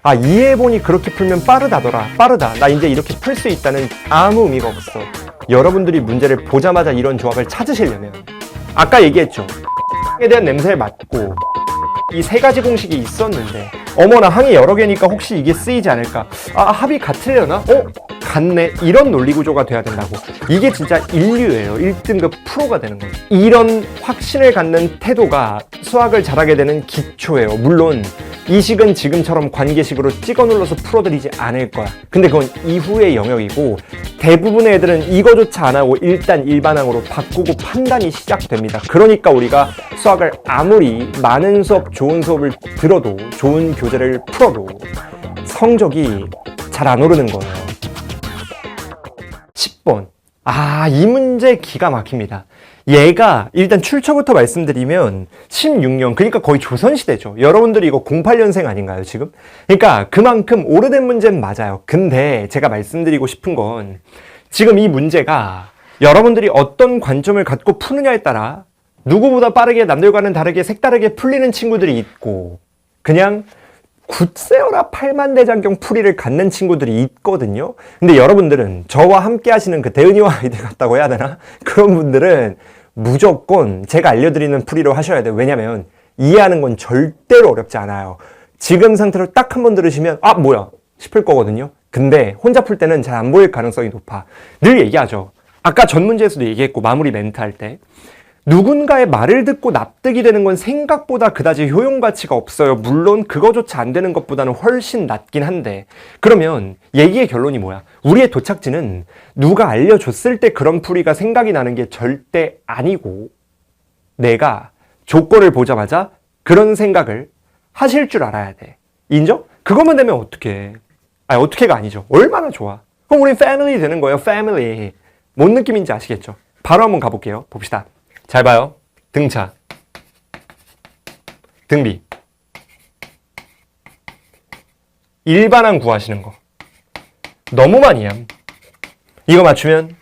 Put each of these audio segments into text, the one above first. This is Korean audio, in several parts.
아, 이해해보니 그렇게 풀면 빠르다더라. 빠르다. 나 이제 이렇게 풀 수 있다는 아무 의미가 없어. 여러분들이 문제를 보자마자 이런 조합을 찾으시려면 아까 얘기했죠. 에 대한 냄새를 맡고 이 세 가지 공식이 있었는데 어머나 항이 여러 개니까 혹시 이게 쓰이지 않을까? 아, 합이 같으려나? 같네. 이런 논리 구조가 돼야 된다고. 이게 진짜 인류예요. 1등급 프로가 되는 거예요. 이런 확신을 갖는 태도가 수학을 잘하게 되는 기초예요. 물론 이식은 지금처럼 관계식으로 찍어 눌러서 풀어드리지 않을 거야. 근데 그건 이후의 영역이고 대부분의 애들은 이거조차 안 하고 일단 일반항으로 바꾸고 판단이 시작됩니다. 그러니까 우리가 수학을 아무리 많은 수업, 좋은 수업을 들어도 좋은 교재를 풀어도 성적이 잘 안 오르는 거예요. 10번. 아, 이 문제 기가 막힙니다. 얘가 일단 출처부터 말씀드리면 16년, 그러니까 거의 조선시대죠. 여러분들이 이거 08년생 아닌가요, 지금? 그러니까 그만큼 오래된 문제는 맞아요. 근데 제가 말씀드리고 싶은 건 지금 이 문제가 여러분들이 어떤 관점을 갖고 푸느냐에 따라 누구보다 빠르게 남들과는 다르게 색다르게 풀리는 친구들이 있고 그냥 굳세어라 팔만대장경 풀이를 갖는 친구들이 있거든요. 근데 여러분들은 저와 함께 하시는 그 대은이와 아이들 같다고 해야 되나? 그런 분들은 무조건 제가 알려드리는 풀이로 하셔야 돼요. 왜냐면 이해하는 건 절대로 어렵지 않아요. 지금 상태로 딱 한 번 들으시면 아 뭐야 싶을 거거든요. 근데 혼자 풀 때는 잘 안 보일 가능성이 높아. 늘 얘기하죠. 아까 전 문제에서도 얘기했고 마무리 멘트 할 때 누군가의 말을 듣고 납득이 되는 건 생각보다 그다지 효용 가치가 없어요. 물론 그거조차 안 되는 것보다는 훨씬 낫긴 한데 그러면 얘기의 결론이 뭐야? 우리의 도착지는 누가 알려줬을 때 그런 풀이가 생각이 나는 게 절대 아니고 내가 조건을 보자마자 그런 생각을 하실 줄 알아야 돼. 인정? 그것만 되면 어떡해. 아니 어떡해가 아니죠. 얼마나 좋아. 그럼 우린 패밀리 되는 거예요. 패밀리. 뭔 느낌인지 아시겠죠? 바로 한번 가볼게요. 봅시다. 잘 봐요. 등차, 등비, 일반항 구하시는 거 너무 많이 함. 이거 맞추면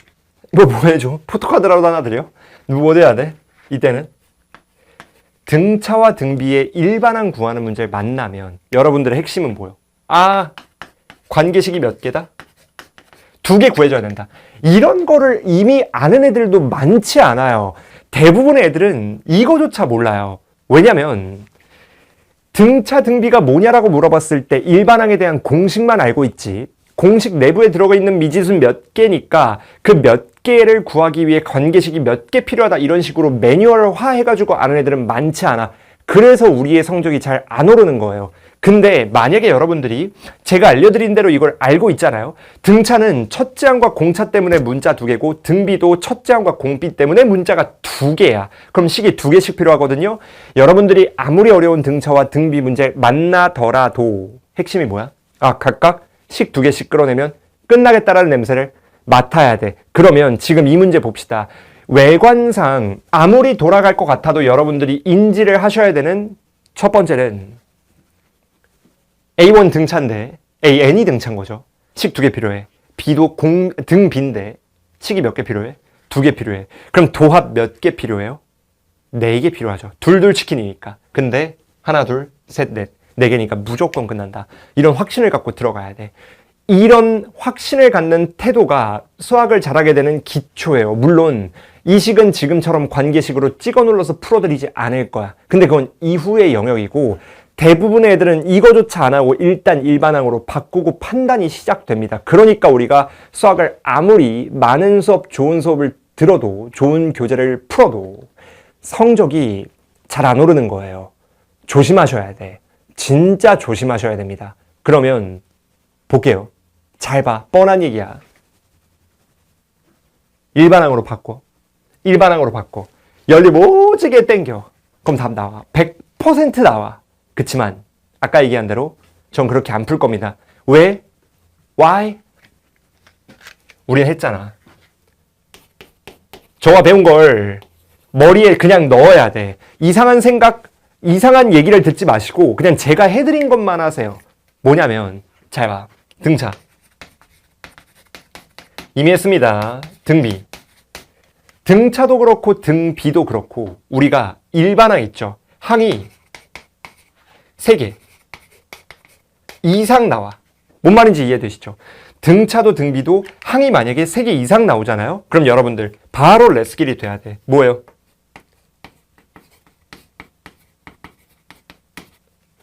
뭐 해줘? 포토카드라도 하나 드려? 뭐 해야 돼? 이때는 등차와 등비의 일반항 구하는 문제를 만나면 여러분들의 핵심은 뭐예요? 아, 관계식이 몇 개다? 2개 구해줘야 된다. 이런 거를 이미 아는 애들도 많지 않아요. 대부분의 애들은 이거조차 몰라요. 왜냐면 등차 등비가 뭐냐라고 물어봤을 때 일반항에 대한 공식만 알고 있지 공식 내부에 들어가 있는 미지수는 몇 개니까 그 몇 개를 구하기 위해 관계식이 몇 개 필요하다 이런 식으로 매뉴얼화 해가지고 아는 애들은 많지 않아. 그래서 우리의 성적이 잘 안 오르는 거예요. 근데 만약에 여러분들이 제가 알려드린 대로 이걸 알고 있잖아요. 등차는 첫째 항과 공차 때문에 문자 2개고 등비도 첫째 항과 공비 때문에 문자가 2개야. 그럼 식이 2개씩 필요하거든요. 여러분들이 아무리 어려운 등차와 등비 문제 만나더라도 핵심이 뭐야? 아, 각각 식 2개씩 끌어내면 끝나겠다라는 냄새를 맡아야 돼. 그러면 지금 이 문제 봅시다. 외관상 아무리 돌아갈 것 같아도 여러분들이 인지를 하셔야 되는 첫 번째는 A1 등차인데 AN이 등차인 거죠. 식 2개 필요해. B도 등비인데 식이 몇 개 필요해? 2개 필요해. 그럼 도합 몇 개 필요해요? 4개 필요하죠. 둘둘 치킨이니까. 근데 하나, 둘, 셋, 넷. 4개니까 무조건 끝난다. 이런 확신을 갖고 들어가야 돼. 이런 확신을 갖는 태도가 수학을 잘하게 되는 기초예요. 물론 이식은 지금처럼 관계식으로 찍어 눌러서 풀어드리지 않을 거야. 근데 그건 이후의 영역이고 대부분의 애들은 이거조차 안 하고 일단 일반항으로 바꾸고 판단이 시작됩니다. 그러니까 우리가 수학을 아무리 많은 수업, 좋은 수업을 들어도 좋은 교재를 풀어도 성적이 잘 안 오르는 거예요. 조심하셔야 돼. 진짜 조심하셔야 됩니다. 그러면 볼게요. 잘 봐. 뻔한 얘기야. 일반항으로 바꿔. 일반항으로 바꿔. 열리 모지게 땡겨. 그럼 답 나와. 100% 나와. 그치만 아까 얘기한 대로 전 그렇게 안 풀 겁니다. 왜? Why? 우린 했잖아. 저와 배운 걸 머리에 그냥 넣어야 돼. 이상한 생각, 이상한 얘기를 듣지 마시고 그냥 제가 해드린 것만 하세요. 뭐냐면 잘 봐. 등차. 이미 했습니다. 등비. 등차도 그렇고 등비도 그렇고 우리가 일반항 있죠. 항이 3개. 이상 나와. 뭔 말인지 이해되시죠? 등차도 등비도 항이 만약에 3개 이상 나오잖아요? 그럼 여러분들 바로 레스길이 돼야 돼. 뭐예요?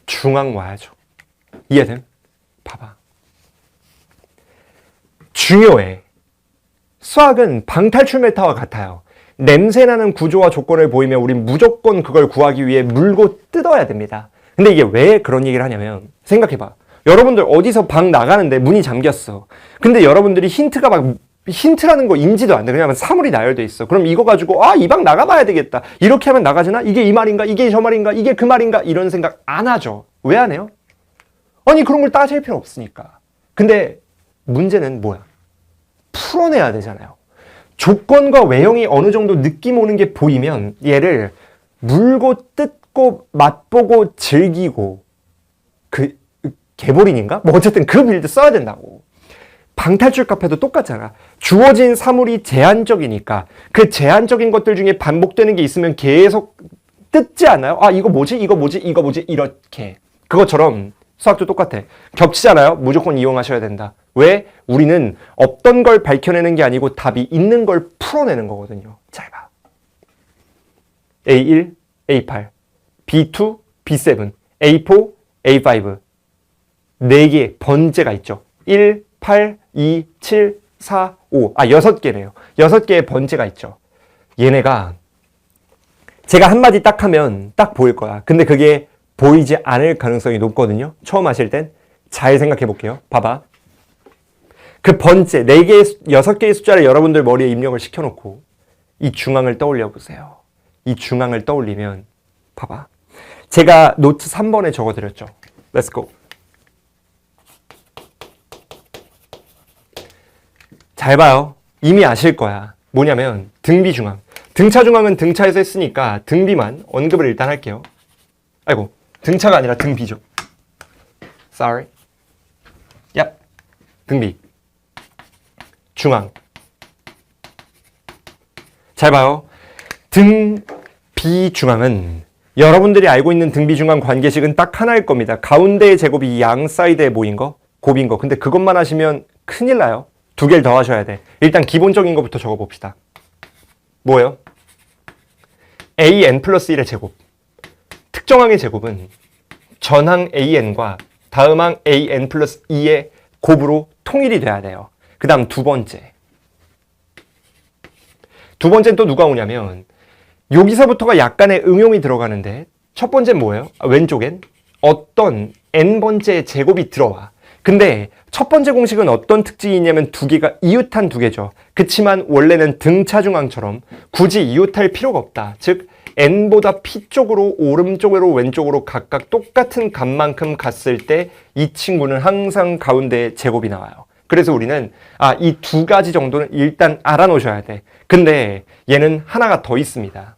중앙 와야죠. 이해됨? 봐봐. 중요해. 수학은 방탈출 메타와 같아요. 냄새나는 구조와 조건을 보이면 우린 무조건 그걸 구하기 위해 물고 뜯어야 됩니다. 근데 이게 왜 그런 얘기를 하냐면 생각해봐. 여러분들 어디서 방 나가는데 문이 잠겼어. 근데 여러분들이 힌트라는 거 인지도 안 돼. 그냥 사물이 나열돼 있어. 그럼 이거 가지고 이 방 나가봐야 되겠다. 이렇게 하면 나가지나? 이게 이 말인가? 이게 저 말인가? 이게 그 말인가? 이런 생각 안 하죠. 왜 안 해요? 아니 그런 걸 따질 필요 없으니까. 근데 문제는 뭐야? 풀어내야 되잖아요. 조건과 외형이 어느 정도 느낌 오는 게 보이면 얘를 물고 뜯고 맛보고 즐기고 개보린인가? 뭐 어쨌든 그 빌드 써야 된다고. 방탈출 카페도 똑같잖아. 주어진 사물이 제한적이니까 그 제한적인 것들 중에 반복되는 게 있으면 계속 뜯지 않아요? 이거 뭐지? 이거 뭐지? 이거 뭐지? 이렇게. 그것처럼 수학도 똑같아. 겹치잖아요? 무조건 이용하셔야 된다. 왜? 우리는 없던 걸 밝혀내는 게 아니고 답이 있는 걸 풀어내는 거거든요. 잘 봐. A1, A8, B2, B7, A4, A5 4개 번째가 있죠. 1, 8, 2, 7, 4, 5 6개네요. 6개의 번째가 있죠. 얘네가 제가 한마디 딱 하면 딱 보일 거야. 근데 그게 보이지 않을 가능성이 높거든요. 처음 하실 땐 잘 생각해 볼게요. 봐봐. 그 번째 4개, 6개의 숫자를 여러분들 머리에 입력을 시켜놓고 이 중앙을 떠올려 보세요. 이 중앙을 떠올리면 봐봐. 제가 노트 3번에 적어드렸죠. Let's go. 잘 봐요. 이미 아실 거야. 뭐냐면 등비 중앙. 등차 중앙은 등차에서 했으니까 등비만 언급을 일단 할게요. 아이고, 등차가 아니라 등비죠. Sorry. 야, 등비. 중앙. 잘 봐요. 등비 중앙은 여러분들이 알고 있는 등비 중앙 관계식은 딱 하나일 겁니다. 가운데의 제곱이 양 사이드에 모인 거, 곱인 거. 근데 그것만 하시면 큰일 나요. 2개를 더 하셔야 돼. 일단 기본적인 것부터 적어봅시다. 뭐예요? an 플러스 1의 제곱. 특정항의 제곱은 전항 an과 다음항 an 플러스 2의 곱으로 통일이 돼야 돼요. 그 다음 두 번째. 두 번째는 또 누가 오냐면 여기서부터가 약간의 응용이 들어가는데 첫 번째는 뭐예요? 왼쪽엔 어떤 n번째 제곱이 들어와. 근데 첫 번째 공식은 어떤 특징이 있냐면 2개가 이웃한 2개죠. 그치만 원래는 등차 중앙처럼 굳이 이웃할 필요가 없다. 즉 n보다 p 쪽으로 오른쪽으로 왼쪽으로 각각 똑같은 값만큼 갔을 때 이 친구는 항상 가운데에 제곱이 나와요. 그래서 우리는 이 2가지 정도는 일단 알아놓으셔야 돼. 근데 얘는 하나가 더 있습니다.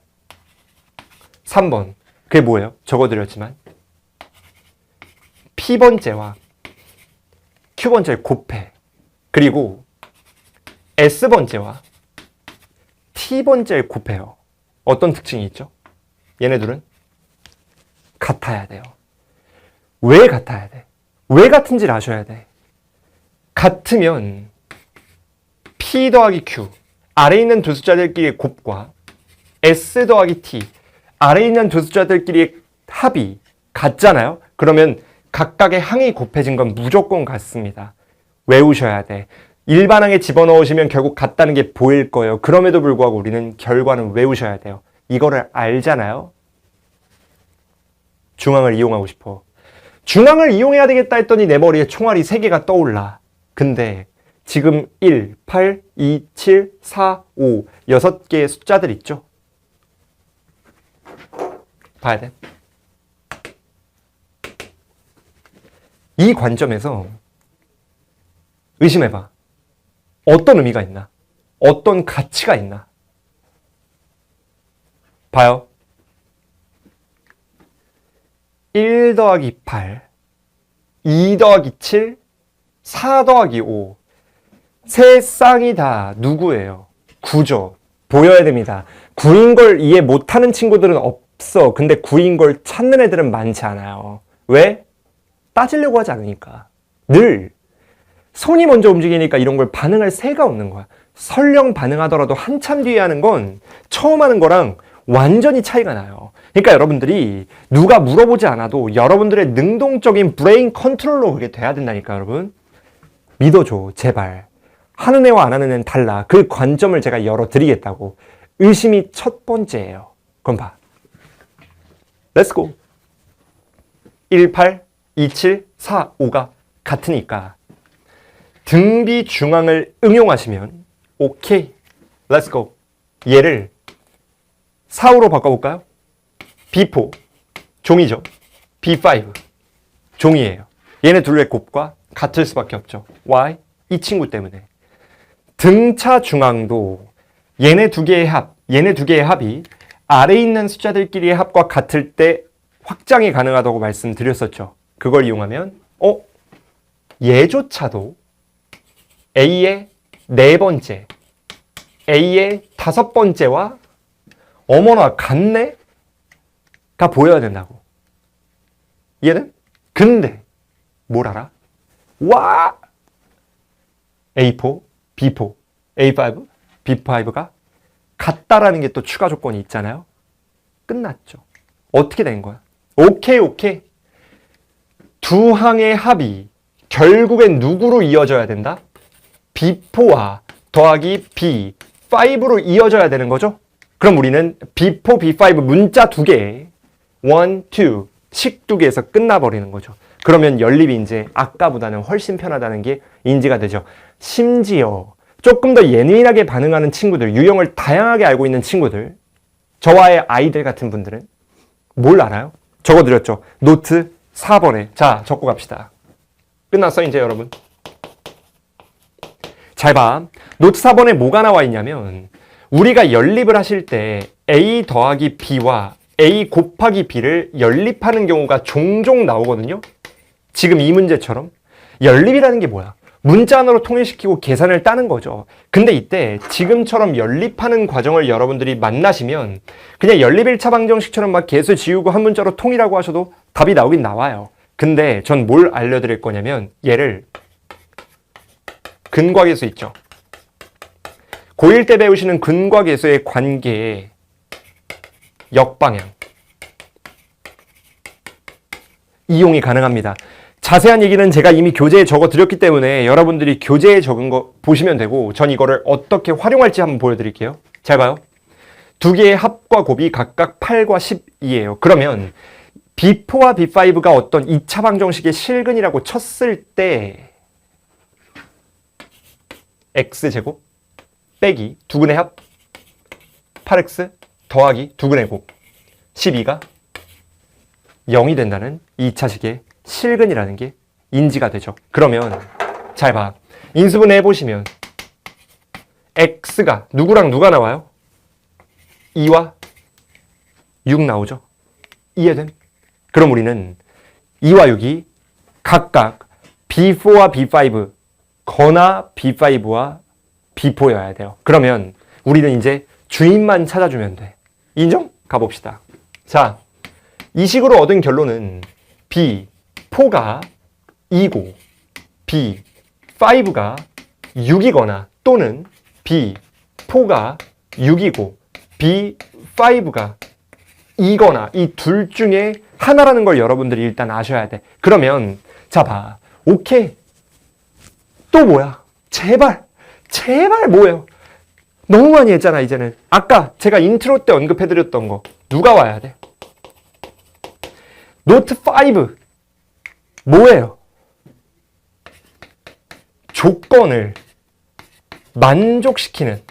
3번. 그게 뭐예요? 적어드렸지만 p번째와 q번째를 곱해. 그리고 s번째와 t번째를 곱해요. 어떤 특징이 있죠? 얘네들은 같아야 돼요. 왜 같아야 돼? 왜 같은지를 아셔야 돼. 같으면 p 더하기 q, 아래에 있는 두 숫자들끼리의 곱과 s 더하기 t, 아래에 있는 두 숫자들끼리의 합이 같잖아요? 그러면 각각의 항이 곱해진 건 무조건 같습니다. 외우셔야 돼. 일반항에 집어넣으시면 결국 같다는 게 보일 거예요. 그럼에도 불구하고 우리는 결과는 외우셔야 돼요. 이거를 알잖아요? 중앙을 이용하고 싶어. 중앙을 이용해야 되겠다 했더니 내 머리에 총알이 3개가 떠올라. 근데 지금 1, 8, 2, 7, 4, 5 6개의 숫자들 있죠? 봐야 돼. 이 관점에서 의심해봐. 어떤 의미가 있나? 어떤 가치가 있나? 봐요. 1 더하기 8, 2 더하기 7, 4 더하기 5. 세 쌍이 다 누구예요? 9죠. 보여야 됩니다. 9인 걸 이해 못하는 친구들은 없어. 근데 9인 걸 찾는 애들은 많지 않아요. 왜? 따지려고 하지 않으니까. 늘 손이 먼저 움직이니까 이런 걸 반응할 새가 없는 거야. 설령 반응하더라도 한참 뒤에 하는 건 처음 하는 거랑 완전히 차이가 나요. 그러니까 여러분들이 누가 물어보지 않아도 여러분들의 능동적인 브레인 컨트롤로 그게 돼야 된다니까, 여러분. 믿어줘, 제발. 하는 애와 안 하는 애는 달라. 그 관점을 제가 열어드리겠다고. 의심이 첫 번째예요. 그럼 봐. 렛츠고. 18, 27, 4, 5가 같으니까 등비 중앙을 응용하시면 오케이. 렛츠고. 얘를 4호로 바꿔볼까요? B4 종이죠. B5 종이에요. 얘네 둘의 곱과 같을 수밖에 없죠. Why? 이 친구 때문에. 등차 중앙도 얘네 두 개의 합이 아래에 있는 숫자들끼리의 합과 같을 때 확장이 가능하다고 말씀드렸었죠. 그걸 이용하면 얘조차도 A의 4번째, A의 5번째와 어머나 같네? 가 보여야 된다고. 이해는? 근데 뭘 알아? 와! A4, B4, A5, B5가 같다라는 게 또 추가 조건이 있잖아요. 끝났죠. 어떻게 된 거야? 오케이. 두 항의 합이 결국엔 누구로 이어져야 된다? B4와 더하기 B5로 이어져야 되는 거죠? 그럼 우리는 B4, B5 문자 두 개에 1, 2, 식 두 개에서 끝나버리는 거죠. 그러면 연립이 이제 아까보다는 훨씬 편하다는 게 인지가 되죠. 심지어 조금 더 예민하게 반응하는 친구들, 유형을 다양하게 알고 있는 친구들, 저와의 아이들 같은 분들은 뭘 알아요? 적어드렸죠. 노트 4번에. 자, 적고 갑시다. 끝났어, 이제 여러분. 잘 봐. 노트 4번에 뭐가 나와 있냐면 우리가 연립을 하실 때 A 더하기 B와 A 곱하기 B를 연립하는 경우가 종종 나오거든요. 지금 이 문제처럼. 연립이라는 게 뭐야? 문자 하나로 통일시키고 계산을 따는 거죠. 근데 이때 지금처럼 연립하는 과정을 여러분들이 만나시면 그냥 연립 1차 방정식처럼 막 계수 지우고 한 문자로 통일하고 하셔도 답이 나오긴 나와요. 근데 전 뭘 알려드릴 거냐면 얘를 근과계수 있죠. 고1 때 배우시는 근과계수의 관계에 역방향 이용이 가능합니다. 자세한 얘기는 제가 이미 교재에 적어드렸기 때문에 여러분들이 교재에 적은 거 보시면 되고 전 이거를 어떻게 활용할지 한번 보여드릴게요. 잘 봐요. 두 개의 합과 곱이 각각 8과 12예요. 그러면 B4와 B5가 어떤 2차 방정식의 실근이라고 쳤을 때 X제곱 빼기 두근의 합 8X 더하기 두근의 곱 12가 0이 된다는 2차식의 실근이라는 게 인지가 되죠. 그러면 잘 봐. 인수분해 해보시면 X가 누구랑 누가 나와요? 2와 6 나오죠. 이해됨? 그럼 우리는 2와 6이 각각 B4와 B5 거나 B5와 B4여야 돼요. 그러면 우리는 이제 주인만 찾아주면 돼. 인정? 가봅시다. 자, 이 식으로 얻은 결론은 B4가 2고 B5가 6이거나 또는 B4가 6이고 B5가 2거나 이 둘 중에 하나라는 걸 여러분들이 일단 아셔야 돼. 그러면 자 봐. 오케이. 또 뭐야? 제발 뭐예요? 너무 많이 했잖아 이제는. 아까 제가 인트로 때 언급해드렸던 거 누가 와야 돼? 노트 5 뭐예요? 조건을 만족시키는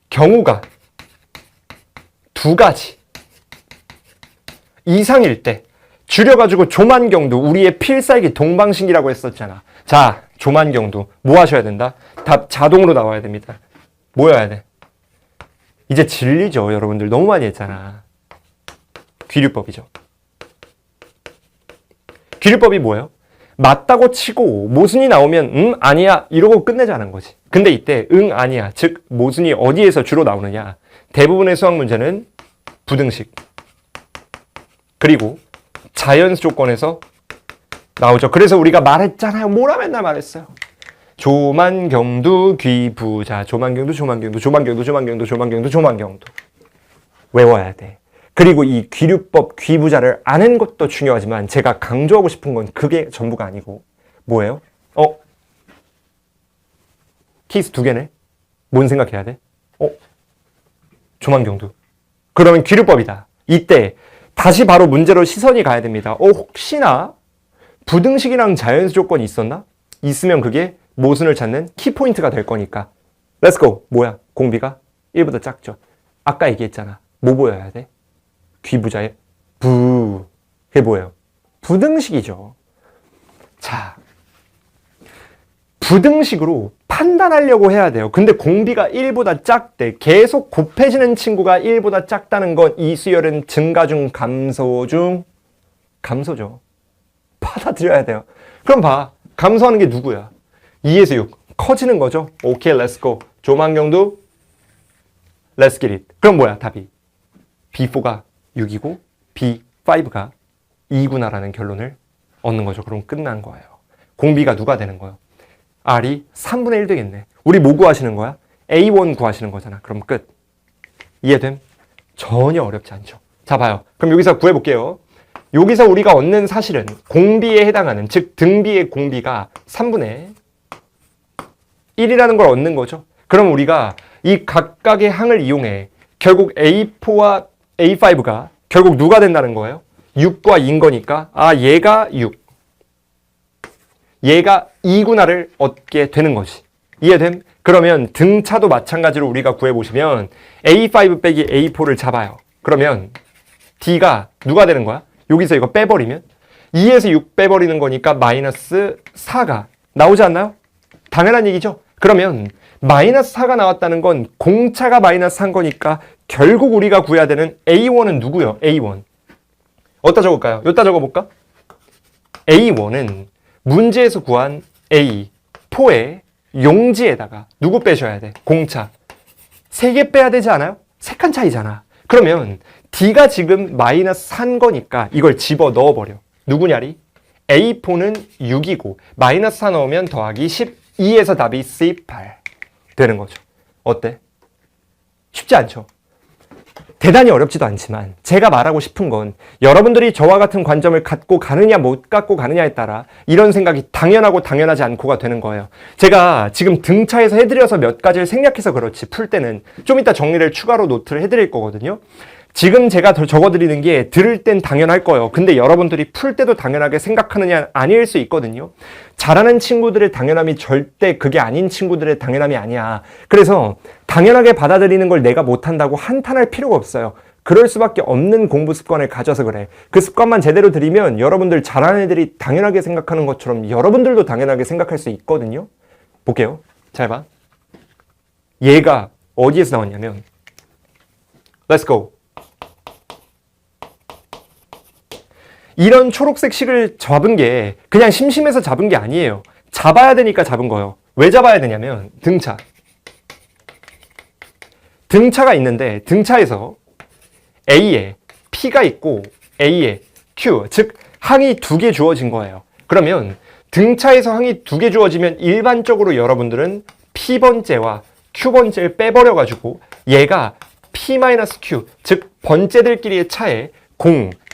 경우가 두 가지 이상일 때 줄여가지고 조만경도 우리의 필살기 동방신기라고 했었잖아. 자, 조만경도 뭐 하셔야 된다? 답 자동으로 나와야 됩니다. 뭐여야 돼? 이제 진리죠, 여러분들. 너무 많이 했잖아. 귀류법이죠. 귀류법이 뭐예요? 맞다고 치고 모순이 나오면 아니야 이러고 끝내자는 거지. 근데 이때 아니야 즉 모순이 어디에서 주로 나오느냐? 대부분의 수학 문제는 부등식 그리고 자연수 조건에서 나오죠. 그래서 우리가 말했잖아요. 뭐라 맨날 말했어요. 조만경도 귀부자. 조만경도 조만경도 조만경도 조만경도 조만경도 조만경도. 외워야 돼. 그리고 이 귀류법 귀부자를 아는 것도 중요하지만 제가 강조하고 싶은 건 그게 전부가 아니고 뭐예요? 케이스 2개네? 뭔 생각해야 돼? 조만경도. 그러면 귀류법이다. 이때 다시 바로 문제로 시선이 가야 됩니다. 혹시나 부등식이랑 자연수 조건이 있었나? 있으면 그게 모순을 찾는 키포인트가 될 거니까. 렛츠고! 뭐야? 공비가 1보다 작죠. 아까 얘기했잖아. 뭐 보여야 돼? 귀부자의 부. 그게 뭐예요? 부등식이죠. 자, 부등식으로 판단하려고 해야 돼요. 근데 공비가 1보다 작대. 계속 곱해지는 친구가 1보다 작다는 건 이 수열은 증가 중 감소 중 감소죠. 받아들여야 돼요. 그럼 봐. 감소하는 게 누구야? 2에서 6. 커지는 거죠. 오케이, 렛츠고. 조만경도 let's get it. 그럼 뭐야, 답이? B4가 6이고 B5가 2구나라는 결론을 얻는 거죠. 그럼 끝난 거예요. 공비가 누가 되는 거예요? R이 3분의 1 되겠네. 우리 뭐 구하시는 거야? A1 구하시는 거잖아. 그럼 끝. 이해됨? 전혀 어렵지 않죠. 자, 봐요. 그럼 여기서 구해볼게요. 여기서 우리가 얻는 사실은 공비에 해당하는, 즉 등비의 공비가 3분의 1이라는 걸 얻는 거죠. 그럼 우리가 이 각각의 항을 이용해 결국 A4와 A5가 결국 누가 된다는 거예요? 6과 2인 거니까 얘가 6, 얘가 2구나를 얻게 되는 거지. 이해됨? 그러면 등차도 마찬가지로 우리가 구해보시면 A5 빼기 A4를 잡아요. 그러면 D가 누가 되는 거야? 여기서 이거 빼버리면 2에서 6 빼버리는 거니까 마이너스 4가 나오지 않나요? 당연한 얘기죠. 그러면 마이너스 4가 나왔다는 건 공차가 마이너스 1 거니까 결국 우리가 구해야 되는 A1은 누구요? A1. 어디다 적을까요? 여기다 적어볼까? A1은 문제에서 구한 A4의 용지에다가 누구 빼셔야 돼? 공차. 3개 빼야 되지 않아요? 3칸 차이잖아. 그러면 D가 지금 마이너스 3 거니까 이걸 집어 넣어버려. 누구냐리? A4는 6이고 마이너스 4 넣으면 더하기 12에서 답이 C8 되는 거죠. 어때? 쉽지 않죠? 대단히 어렵지도 않지만 제가 말하고 싶은 건 여러분들이 저와 같은 관점을 갖고 가느냐 못 갖고 가느냐에 따라 이런 생각이 당연하고 당연하지 않고가 되는 거예요. 제가 지금 등차에서 해드려서 몇 가지를 생략해서 그렇지 풀 때는 좀 이따 정리를 추가로 노트를 해드릴 거거든요. 지금 제가 적어드리는 게 들을 땐 당연할 거예요. 근데 여러분들이 풀 때도 당연하게 생각하느냐 아닐 수 있거든요. 잘하는 친구들의 당연함이 절대 그게 아닌 친구들의 당연함이 아니야. 그래서 당연하게 받아들이는 걸 내가 못한다고 한탄할 필요가 없어요. 그럴 수밖에 없는 공부 습관을 가져서 그래. 그 습관만 제대로 들이면 여러분들 잘하는 애들이 당연하게 생각하는 것처럼 여러분들도 당연하게 생각할 수 있거든요. 볼게요. 잘 봐. 얘가 어디에서 나왔냐면 Let's go. 이런 초록색 식을 잡은 게 그냥 심심해서 잡은 게 아니에요. 잡아야 되니까 잡은 거예요. 왜 잡아야 되냐면 등차. 등차가 있는데 등차에서 A에 P가 있고 A에 Q, 즉 항이 2개 주어진 거예요. 그러면 등차에서 항이 2개 주어지면 일반적으로 여러분들은 P번째와 Q번째를 빼버려가지고 얘가 P-Q, 즉 번째들끼리의 차에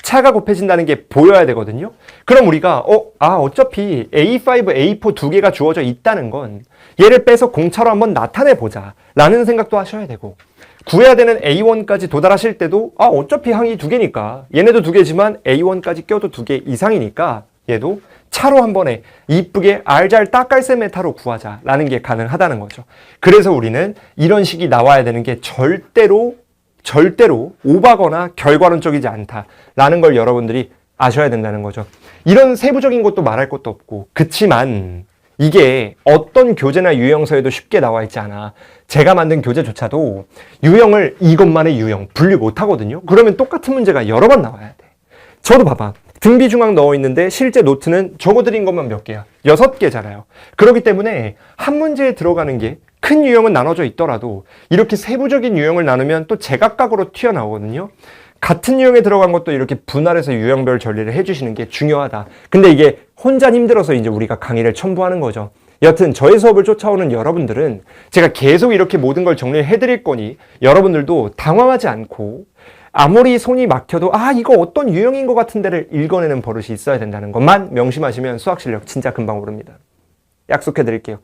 차가 곱해진다는 게 보여야 되거든요. 그럼 우리가 어차피 A5, A4 2개가 주어져 있다는 건 얘를 빼서 공차로 한번 나타내보자 라는 생각도 하셔야 되고 구해야 되는 A1까지 도달하실 때도 어차피 항이 2개니까 얘네도 2개지만 A1까지 껴도 2개 이상이니까 얘도 차로 한 번에 이쁘게 알잘 딱깔새 메타로 구하자라는 게 가능하다는 거죠. 그래서 우리는 이런 식이 나와야 되는 게 절대로 오바거나 결과론적이지 않다라는 걸 여러분들이 아셔야 된다는 거죠. 이런 세부적인 것도 말할 것도 없고 그치만 이게 어떤 교재나 유형서에도 쉽게 나와 있지 않아. 제가 만든 교재조차도 유형을 이것만의 유형 분류 못 하거든요. 그러면 똑같은 문제가 여러 번 나와야 돼. 저도 봐봐. 등비 중앙 넣어 있는데 실제 노트는 적어드린 것만 몇 개야? 6개잖아요. 그렇기 때문에 한 문제에 들어가는 게 큰 유형은 나눠져 있더라도 이렇게 세부적인 유형을 나누면 또 제각각으로 튀어나오거든요. 같은 유형에 들어간 것도 이렇게 분할해서 유형별 전리를 해주시는 게 중요하다. 근데 이게 혼자 힘들어서 이제 우리가 강의를 첨부하는 거죠. 여튼 저의 수업을 쫓아오는 여러분들은 제가 계속 이렇게 모든 걸 정리해 드릴 거니 여러분들도 당황하지 않고 아무리 손이 막혀도 이거 어떤 유형인 것 같은 데를 읽어내는 버릇이 있어야 된다는 것만 명심하시면 수학 실력 진짜 금방 오릅니다. 약속해 드릴게요.